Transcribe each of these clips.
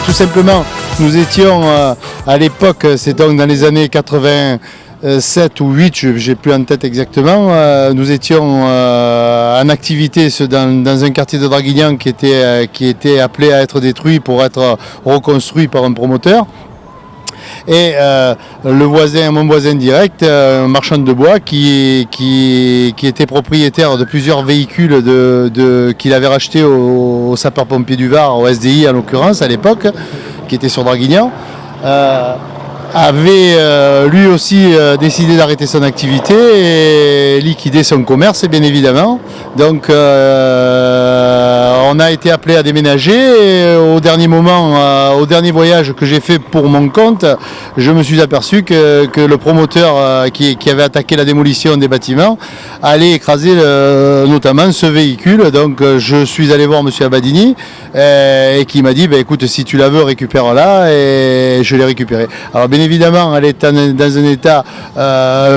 tout simplement, nous étions à l'époque, c'est donc dans les années 87 ou 8, j'ai plus en tête exactement, nous étions en activité dans un quartier de Draguignan qui était appelé à être détruit pour être reconstruit par un promoteur. Et mon voisin direct, un marchand de bois qui était propriétaire de plusieurs véhicules qu'il avait rachetés aux sapeurs-pompiers du Var, au SDI en l'occurrence à l'époque, qui était sur Draguignan, avait lui aussi décidé d'arrêter son activité et liquider son commerce, bien évidemment. Donc on a été appelé à déménager et au dernier moment, au dernier voyage que j'ai fait pour mon compte, je me suis aperçu que le promoteur qui avait attaqué la démolition des bâtiments allait écraser notamment ce véhicule. Donc je suis allé voir M. Abadini et qui m'a dit écoute, si tu la veux, récupère-la, et je l'ai récupérée. Alors bien évidemment, elle est dans un état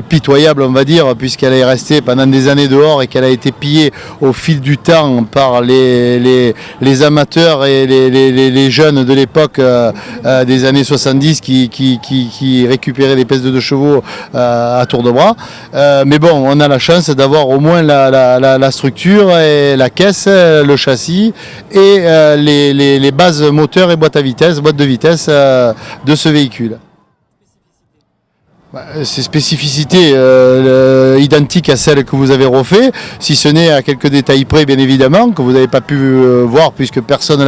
pitoyable, on va dire, puisqu'elle est restée pendant des années dehors et qu'elle a été pillée au fil du temps par les amateurs et les jeunes de l'époque des années 70 qui récupéraient des pièces de 2 chevaux à tour de bras. Mais bon, on a la chance d'avoir au moins la structure et la caisse, le châssis et les bases moteurs et boîte de vitesse de ce véhicule. Ces spécificités identiques à celles que vous avez refait, si ce n'est à quelques détails près bien évidemment, que vous n'avez pas pu voir puisque personne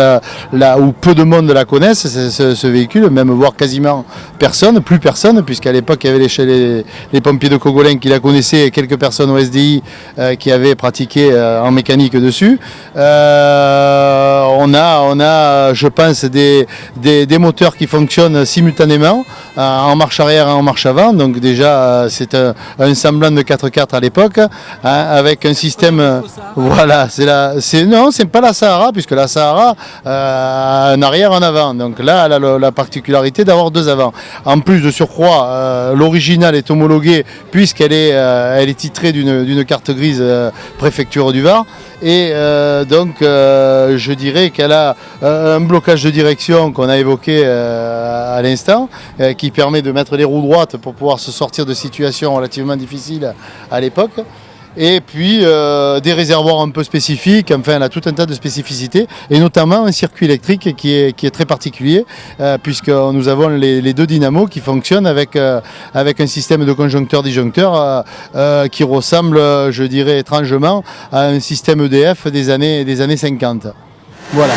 ou peu de monde la connaissent, ce véhicule, même voire quasiment personne, plus personne, puisqu'à l'époque il y avait les pompiers de Cogolin qui la connaissaient et quelques personnes au SDI qui avaient pratiqué en mécanique dessus. On a, je pense, des moteurs qui fonctionnent simultanément en marche arrière et en marche avant. Donc déjà c'est un semblant de 4x4 à l'époque, avec un système, voilà, non, c'est pas la Sahara, puisque la Sahara a un arrière en avant. Donc là, elle a la particularité d'avoir 2 avants. En plus de surcroît, l'original est homologué puisqu'elle est titrée d'une carte grise préfecture du Var. Et donc je dirais qu'elle a un blocage de direction qu'on a évoqué à l'instant, qui permet de mettre les roues droites pour pouvoir se sortir de situations relativement difficiles à l'époque. Et puis des réservoirs un peu spécifiques, enfin elle a tout un tas de spécificités, et notamment un circuit électrique qui est très particulier, puisque nous avons les 2 dynamos qui fonctionnent avec un système de conjoncteur-disjoncteur qui ressemble, je dirais étrangement, à un système EDF des années 50. Voilà.